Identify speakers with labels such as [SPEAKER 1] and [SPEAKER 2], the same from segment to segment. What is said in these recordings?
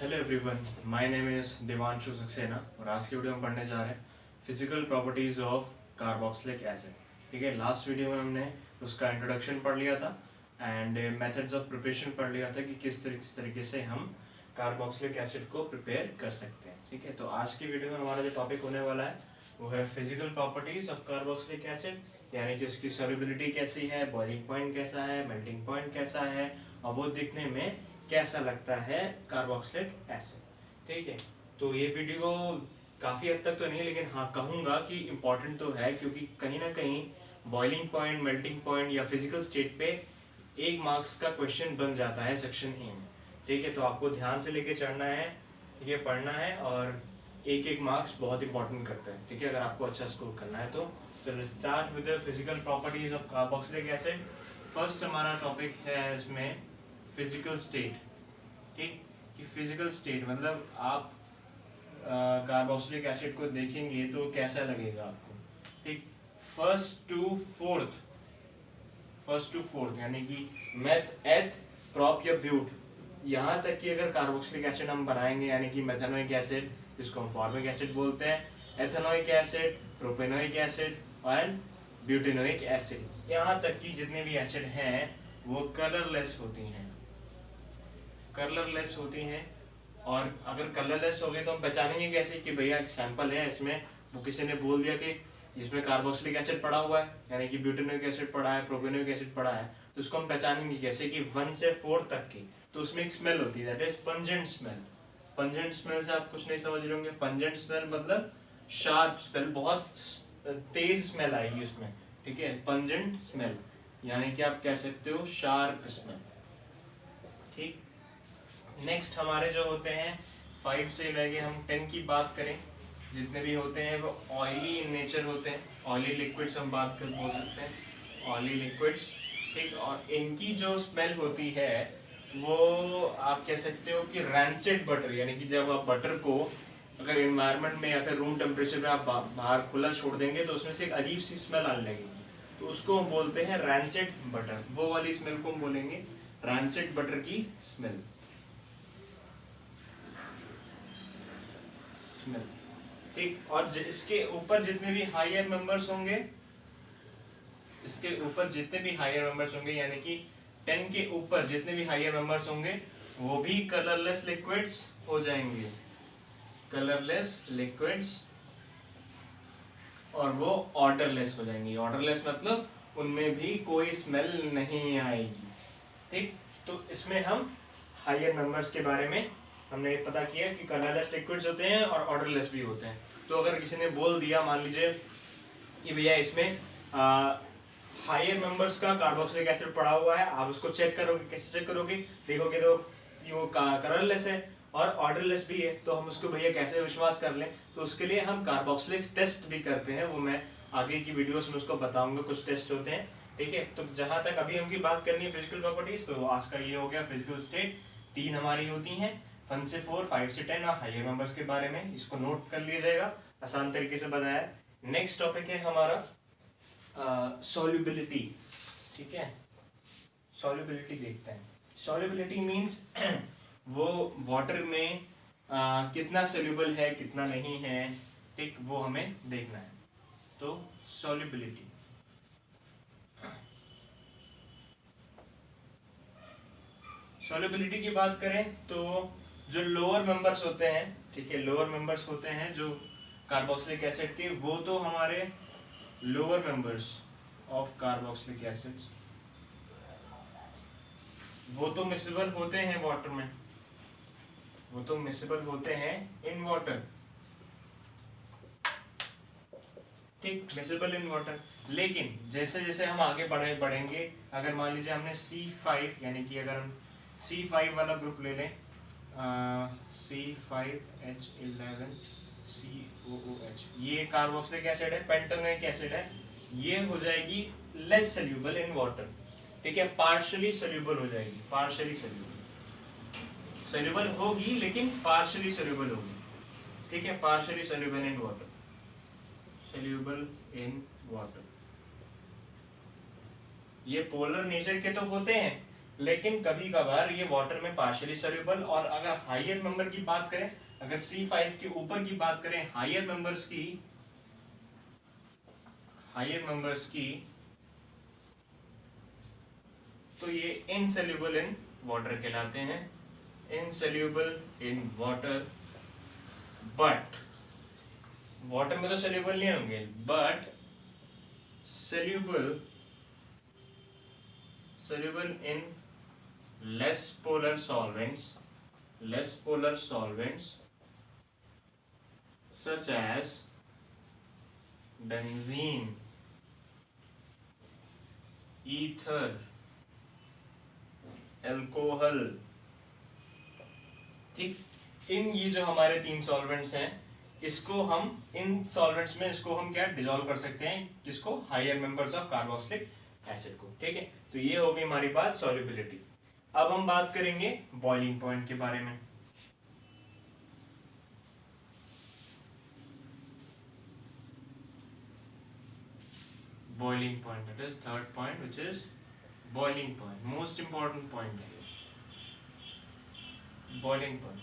[SPEAKER 1] Hello everyone, my name is Devanshu Saxena और आज की वीडियो में पढ़ने जा रहे हैं physical properties of carboxylic acid. ठीक है, लास्ट वीडियो में हमने उसका इंट्रोडक्शन पढ़ लिया था एंड मेथड्स ऑफ प्रिपरेशन पढ़ लिया था कि किस तरीके से हम कार्बोक्सिलिक एसिड को प्रिपेयर कर सकते हैं। ठीक है, तो आज की वीडियो में हमारा जो टॉपिक होने वाला है वो है physical properties of carboxylic acid, यानी कि उसकी सॉल्युबिलिटी कैसी है, बॉइलिंग पॉइंट कैसा है, मेल्टिंग पॉइंट कैसा है और वो दिखने में कैसा लगता है कार्बोक्सिलिक एसिड। ठीक है, तो ये वीडियो काफ़ी हद तक तो नहीं, लेकिन हाँ कहूँगा कि इम्पॉर्टेंट तो है, क्योंकि कहीं ना कहीं बॉइलिंग पॉइंट, मेल्टिंग पॉइंट या फिजिकल स्टेट पे 1 मार्क्स का क्वेश्चन बन जाता है सेक्शन ए में। ठीक है, तो आपको ध्यान से लेके चढ़ना है, ठीक है, पढ़ना है और 1 मार्क्स बहुत इंपॉर्टेंट करता है। ठीक है, अगर आपको अच्छा स्कोर करना है तो start with the physical properties of carboxylic acid. First हमारा टॉपिक है इसमें फिजिकल स्टेट। ठीक, कि फिजिकल स्टेट मतलब आप कार्बोक्सिलिक एसिड को देखेंगे तो कैसा लगेगा आपको। ठीक, फर्स्ट टू फोर्थ यानी कि मेथ, एथ, प्रॉप या ब्यूट, यहाँ तक कि अगर कार्बोक्सिलिक एसिड हम बनाएंगे, यानी कि मेथेनोइक एसिड जिसको हम फॉर्मिक एसिड बोलते हैं, ethanoic acid, propanoic acid and butanoic acid, यहाँ तक कि जितने भी एसिड हैं वो कलरलेस होती हैं। और अगर कलरलेस हो गए तो हम पहचानेंगे कैसे कि भैया एक सैंपल है, इसमें वो किसी ने बोल दिया कि इसमें कार्बोक्सिलिक एसिड पड़ा हुआ है, यानी कि ब्यूटेनोइक एसिड पड़ा है, प्रोपेनोइक एसिड पड़ा है, तो उसको हम पहचानेंगे कैसे कि 1 से 4 तक की। तो उसमें एक स्मेल होती है, that is pungent smell. Pungent smell से आप कुछ नहीं समझ रहे होंगे। पंजेंट स्मेल मतलब शार्प स्मेल, बहुत तेज स्मेल आएगी उसमें। ठीक है, पंजेंट स्मेल यानी कि आप कह सकते हो शार्प स्मेल। ठीक, नेक्स्ट हमारे जो होते हैं 5 से लेके हम 10 की बात करें, जितने भी होते हैं वो ऑयली इन नेचर होते हैं। ऑयली लिक्विड्स हम बात कर बोल सकते हैं, ऑयली लिक्विड्स। ठीक, और इनकी जो स्मेल होती है वो आप कह सकते हो कि रैंसिड बटर, यानी कि जब आप बटर को अगर एनवायरनमेंट में या फिर रूम टेम्परेचर में आप बाहर खुला छोड़ देंगे तो उसमें से एक अजीब सी स्मेल आने लगेगी, तो उसको हम बोलते हैं रैंसिड बटर। वो वाली स्मेल को हम बोलेंगे रैंसिड बटर की स्मेल। ठीक, और इसके ऊपर जितने भी हायर मेंबर्स होंगे, यानी कि 10 के ऊपर जितने भी हायर मेंबर्स होंगे वो भी कलरलेस लिक्विड्स हो जाएंगे, कलरलेस लिक्विड्स, और वो ऑर्डरलेस हो जाएंगी। ऑर्डरलेस मतलब उनमें भी कोई स्मेल नहीं आएगी। ठीक, तो इसमें हम हायर मेंबर्स के बारे में हमने पता किया कि कलरलेस लिक्विड्स होते हैं और ऑर्डरलेस भी होते हैं। तो अगर किसी ने बोल दिया, मान लीजिए कि भैया इसमें हायर मेंबर्स का कार्बोक्सिलिक एसिड पड़ा हुआ है, आप उसको चेक करोगे, कैसे चेक करोगे, देखोगे तो वो कलरलेस है और ऑर्डरलेस भी है, तो हम उसको भैया कैसे विश्वास कर लें। तो उसके लिए हम कार्बोक्सिलिक टेस्ट भी करते हैं, वो मैं आगे की वीडियोस में उसको बताऊंगा, कुछ टेस्ट होते हैं। ठीक है, तो जहां तक अभी हमकी बात करनी है फिजिकल प्रॉपर्टीज, तो आज का ये हो गया फिजिकल स्टेट। 3 हमारी होती हैं, 1 से 4, 5 से 10 और हायर मेंबर्स के बारे में, इसको नोट कर लीजिएगा, आसान तरीके से बताया। नेक्स्ट टॉपिक है हमारा सॉल्युबिलिटी। ठीक है, सॉल्युबिलिटी देखते हैं। सॉल्युबिलिटी मींस वो वाटर में कितना सोल्यूबल है, कितना नहीं है। ठीक, वो हमें देखना है। तो सॉल्युबिलिटी, सॉल्युबिलिटी की बात करें तो जो लोअर मेंबर्स होते हैं, ठीक है, लोअर मेंबर्स होते हैं जो कार्बोक्सिलिक एसिड के, वो तो हमारे lower members of carboxylic acids, वो तो मिसेबल होते हैं वाटर में, वो तो मिसेबल होते हैं इन वाटर। ठीक, मिसेबल इन वाटर, लेकिन जैसे जैसे हम आगे बढ़ेंगे, अगर मान लीजिए हमने C5, यानी कि अगर हम C5 वाला ग्रुप ले लें, C5H11COOH, ये कार्बोक्सिलिक एसिड है, पेंटोनोइक एसिड है, ये हो जाएगी लेस सोल्यूबल इन वाटर। ठीक है, पार्शियली सोल्यूबल हो जाएगी, पार्शियली सोल्यूबल होगी लेकिन पार्शियली सोल्यूबल होगी। ठीक है, partially soluble in water, soluble in water. ये पोलर नेचर के तो होते हैं, लेकिन कभी कभार ये वाटर में पार्शियली सॉल्युबल। और अगर हायर मेंबर की बात करें, अगर C5 के ऊपर की बात करें, हायर मेंबर्स की, तो ये इनसोल्यूबल इन वाटर कहलाते हैं, insoluble in water. But water में तो सोल्यूबल नहीं होंगे, but soluble in less polar solvents such as benzene, ether, alcohol. ठीक, इन ये जो हमारे 3 सॉल्वेंट्स हैं, इसको हम इन सॉल्वेंट्स में इसको हम क्या डिसॉल्व कर सकते हैं, जिसको higher members of carboxylic acid को। ठीक है, तो ये हो गई हमारी बात सॉल्युबिलिटी। अब हम बात करेंगे बॉइलिंग पॉइंट के बारे में। boiling point, that is third point, which is boiling point, most important point है boiling point।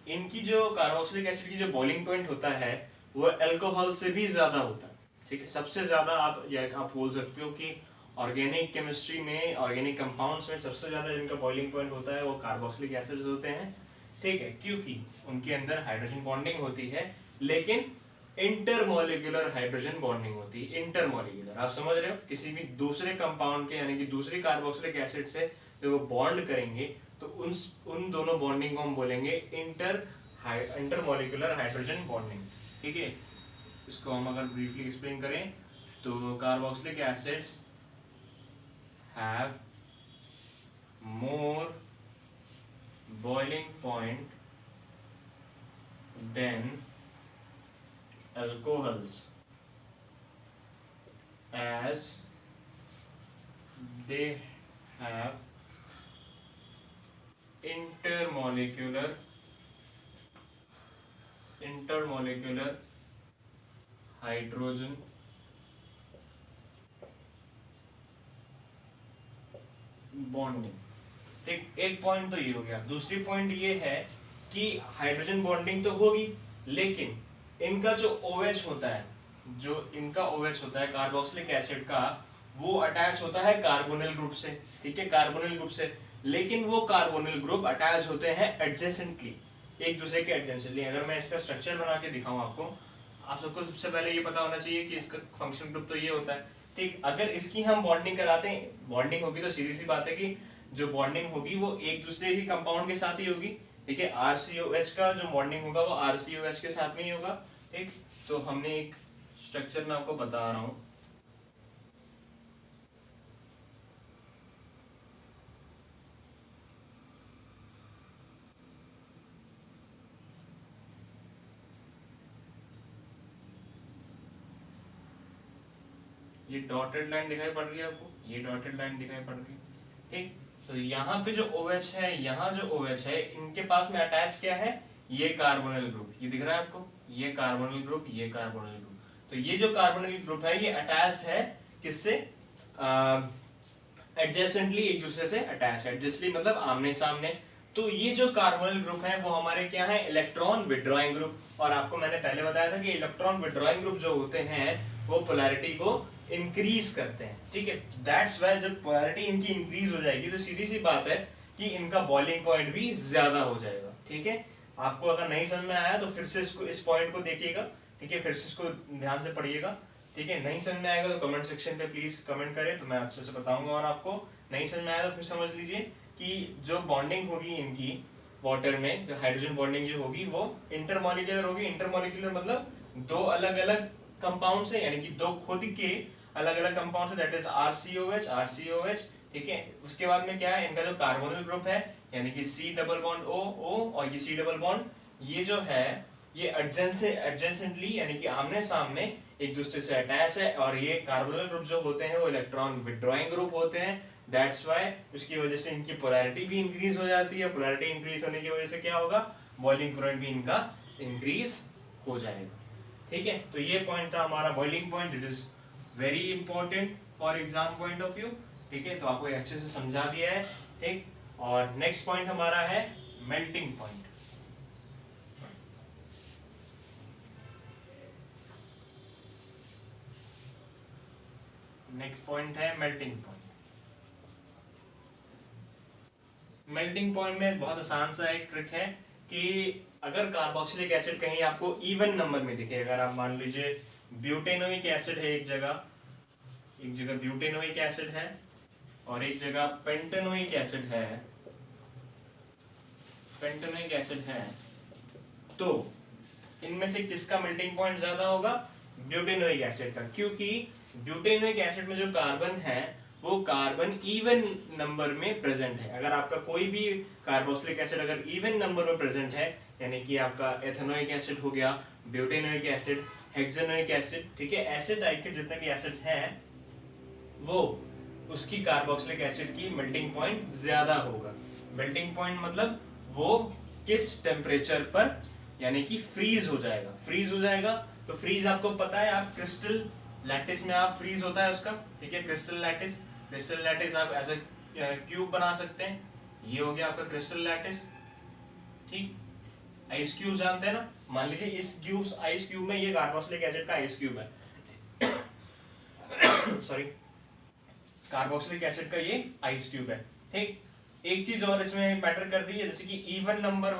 [SPEAKER 1] इनकी जो कार्बोक्सिलिक एसिड की जो बॉइलिंग पॉइंट होता है वो अल्कोहल से भी ज्यादा होता है। ठीक है, सबसे ज्यादा आप बोल सकते हो कि ऑर्गेनिक केमिस्ट्री में, ऑर्गेनिक कंपाउंड्स में सबसे ज्यादा जिनका बॉइलिंग पॉइंट होता है वो कार्बोक्सिलिक एसिड्स होते हैं। ठीक है, क्योंकि उनके अंदर हाइड्रोजन बॉन्डिंग होती है, लेकिन इंटरमोलिकुलर हाइड्रोजन बॉन्डिंग होती है। इंटरमोलिकुलर, आप समझ रहे हो, किसी भी दूसरे कंपाउंड के यानी कि दूसरी कार्बोक्सिलिक एसिड से जब वो बॉन्ड करेंगे तो उन दोनों बॉन्डिंग को हम बोलेंगे इंटरमोलिकुलर हाइड्रोजन बॉन्डिंग। ठीक है, इसको हम अगर ब्रीफली एक्सप्लेन करें तो carboxylic acids have more boiling point than alcohols as they have intermolecular hydrogen bonding. ठीक, एक पॉइंट तो ये हो गया। दूसरी पॉइंट ये है कि हाइड्रोजन बॉन्डिंग तो होगी, लेकिन इनका जो OH होता है, जो इनका OH होता है कार्बोक्सिलिक एसिड का, वो अटैच होता है कार्बोनिल ग्रुप से। ठीक है, कार्बोनिल ग्रुप से, लेकिन वो कार्बोनिल ग्रुप अटैच होते हैं एडजेसेंटली, एक दूसरे के एडजेसेंटली। अगर मैं इसका स्ट्रक्चर बना के दिखाऊं आपको, आप सबको सबसे पहले ये पता होना चाहिए कि इसका फंक्शन ग्रुप तो ये होता है। ठीक, अगर इसकी हम बॉन्डिंग कराते हैं, बॉन्डिंग होगी तो सीधी सी बात है कि जो बॉन्डिंग होगी वो एक दूसरे ही कंपाउंड के साथ ही होगी। ठीक है, RCOH का जो बॉन्डिंग होगा वो RCOH के साथ में ही होगा। ठीक, तो हमने एक स्ट्रक्चर में आपको बता रहा हूं। ये डॉटेड लाइन दिखाई पड़ रही है आपको, ये डॉटेड लाइन दिखाई पड़ रही है। ठीक, तो यहाँ पे जो OH है, यहाँ जो OH है, इनके पास में अटैच क्या है, ये कार्बोनिल ग्रुप, ये दिख रहा है आपको, ये कार्बोनिल ग्रुप, ये कार्बोनिल ग्रुप। तो ये जो कार्बोनिल ग्रुप है ये अटैच्ड है किससे, एडजेसेंटली, एक दूसरे से अटैच है। एडजेस्टली मतलब आमने सामने। तो ये जो कार्बोनिल ग्रुप है वो हमारे क्या है, इलेक्ट्रॉन विड्रॉइंग ग्रुप। और आपको मैंने पहले बताया था कि इलेक्ट्रॉन विड्रॉइंग ग्रुप जो होते हैं वो पोलैरिटी को इंक्रीज करते हैं। ठीक है, दैट्स वाई जब पोलैरिटी इनकी इंक्रीज हो जाएगी तो सीधी सी बात है कि इनका बॉइलिंग पॉइंट भी ज्यादा हो जाएगा। ठीक है, आपको अगर नहीं समझ में आया तो फिर से इसको, इस पॉइंट को देखिएगा। ठीक है, फिर से इसको ध्यान से पढ़िएगा। ठीक है, नहीं समझ में आएगा तो कमेंट सेक्शन पे प्लीज कमेंट करें, तो मैं अच्छे से बताऊंगा। और आपको नहीं समझ में आया तो फिर समझ लीजिए कि जो बॉन्डिंग होगी इनकी वाटर में, जो हाइड्रोजन बॉन्डिंग जो होगी वो इंटरमॉलिक्यूलर होगी। इंटरमॉलिक्यूलर मतलब दो अलग अलग कंपाउंड से, यानी कि दो खुद के अलग अलग कंपाउंड से, दैट इज RCOH। ठीक है, उसके बाद में क्या है, इनका जो कार्बोनिल ग्रुप है यानी कि C डबल बॉन्ड O और ये C डबल बॉन्ड, ये जो है ये एडजेसेंटली यानी कि आमने सामने एक दूसरे से अटैच है। और ये कार्बोनिल ग्रुप जो होते हैं वो इलेक्ट्रॉन विड्रॉइंग ग्रुप होते हैं। दैट्स वाई उसकी वजह से इनकी पोलैरिटी भी इंक्रीज हो जाती है। पोलैरिटी इंक्रीज होने की वजह से क्या होगा, बॉइलिंग पॉइंट भी इनका इंक्रीज हो जाएगा। ठीक है, तो ये पॉइंट था हमारा boiling point. It is very important for exam point of view. ठीक है, तो आपको ये अच्छे से समझा दिया है। ठीक, और नेक्स्ट पॉइंट हमारा है मेल्टिंग पॉइंट। नेक्स्ट पॉइंट है मेल्टिंग पॉइंट। मेल्टिंग पॉइंट में बहुत आसान सा एक ट्रिक है कि अगर कार्बोक्सिलिक एसिड कहीं आपको इवन नंबर में दिखे, अगर आप मान लीजिए ब्यूटेनोइक एसिड है एक जगह ब्यूटेनोइक एसिड है और एक जगह पेंटेनोइक एसिड है, तो इनमें से किसका मेल्टिंग पॉइंट ज्यादा होगा? ब्यूटेनोइक एसिड का, क्योंकि ब्यूटेनोइक एसिड में जो कार्बन है वो कार्बन इवन नंबर में प्रेजेंट है। अगर आपका कोई भी कार्बोक्सिलिक एसिड अगर इवन नंबर में प्रेजेंट है, यानी कि आपका एथेनोइक एसिड हो गया, ब्यूटेनोइक एसिड, हेक्सेनोइक एसिड, ठीक है, ऐसे टाइप के जितने भी एसिड्स हैं वो उसकी कार्बोक्सिलिक एसिड की मेल्टिंग पॉइंट ज्यादा होगा। मेल्टिंग पॉइंट मतलब वो किस टेम्परेचर पर, यानी कि फ्रीज हो जाएगा। तो फ्रीज आपको पता है, आप क्रिस्टल लैटिस में आप फ्रीज होता है उसका, ठीक है, क्रिस्टल लैटिस आप एज अ क्यूब बना सकते हैं। ये हो गया आपका क्रिस्टल लैटिस। ठीक, आइस क्यूब जानते हैं ना, मान लीजिए इस आइस क्यूब में ये कार्बोक्सिलिक एसिड का आइस क्यूब है सॉरी, कार्बोक्सिलिक एसिड का ये आइस क्यूब है। ठीक, एक चीज और इसमें मैटर करती है, जैसे कि इवन नंबर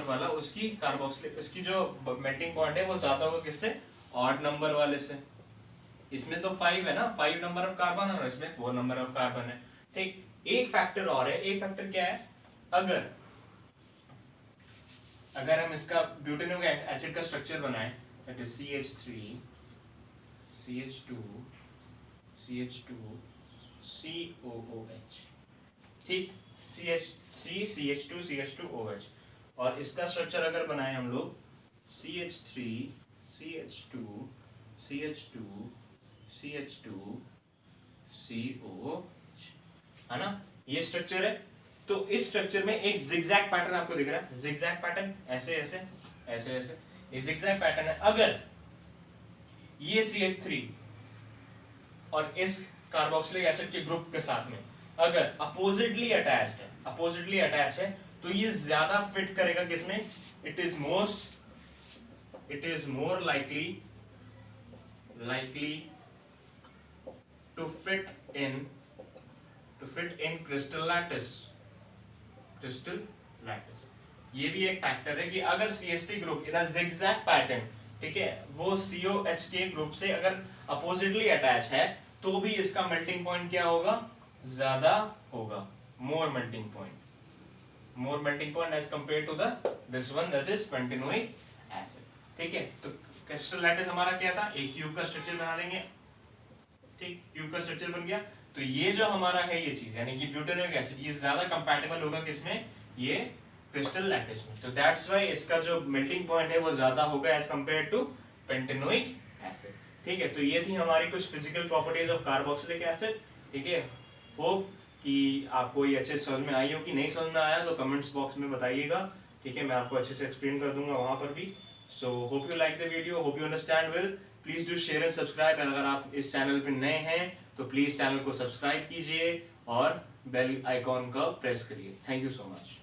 [SPEAKER 1] वाला उसकी कार्बोक्सिलिक, इसकी जो मेल्टिंग पॉइंट है वो ज्यादा होगा किससे? ऑड नंबर वाले से। इसमें तो 5 है ना, 5 नंबर ऑफ कार्बन है और इसमें 4 नंबर ऑफ कार्बन है। ठीक, एक फैक्टर और है, एक फैक्टर क्या है? अगर हम इसका ब्यूटेनोइक एसिड का स्ट्रक्चर बनाएं, that is CH3 CH2 COOH, ठीक, CH3 CH2OH, और इसका स्ट्रक्चर अगर बनाएं हम लोग CH3 CH2 CH2 COH, है ना, ये स्ट्रक्चर है। तो इस स्ट्रक्चर में एक जिगजैग पैटर्न आपको दिख रहा है, जिगजैग पैटर्न, ऐसे ऐसे ऐसे ऐसे, ये जिगजैग पैटर्न है। अगर ये CH3 और इस कार्बोक्सिलिक एसिड के ग्रुप के साथ में अगर अपोजिटली अटैच है, तो ये ज्यादा फिट करेगा किसमें? It is more likely to fit in crystal lattice. ये भी एक फैक्टर है कि अगर CH3 group in a zigzag pattern, ठीक है, वो COH के ग्रुप से अगर अपोजिटली अटैच है, तो भी इसका मेल्टिंग पॉइंट क्या होगा? ज्यादा होगा, more melting point as compare to this one, that is pentanoic acid. ठीक है, तो क्रिस्टल लैटिस हमारा क्या था? एक क्यूब का स्ट्रक्चर बना लेंगे, ठीक, क्यूब का स्ट्रक्चर बन गया। तो ये जो हमारा है ये चीज, यानी कि ब्यूटेनोइक एसिड, ये ज्यादा कंपैटिबल होगा किसमें? ये क्रिस्टल लैटिस में। तो दैट्स व्हाई इसका जो मेल्टिंग पॉइंट है वो ज्यादा होगा as compare to pentanoic acid. ठीक है, तो ये थी हमारी कुछ physical properties of carboxylic acid. ठीक है, होप कि आपको ये अच्छे समझ में आई हो, कि नहीं समझ में आया तो कमेंट्स बॉक्स में बताइएगा। ठीक है, मैं आपको अच्छे से एक्सप्लेन कर दूंगा वहां पर भी। So hope you like the video, hope you understand well. Please do share and subscribe. अगर आप इस चैनल पे नए हैं तो प्लीज चैनल को सब्सक्राइब कीजिए और बेल आइकॉन का प्रेस करिए। Thank you so much.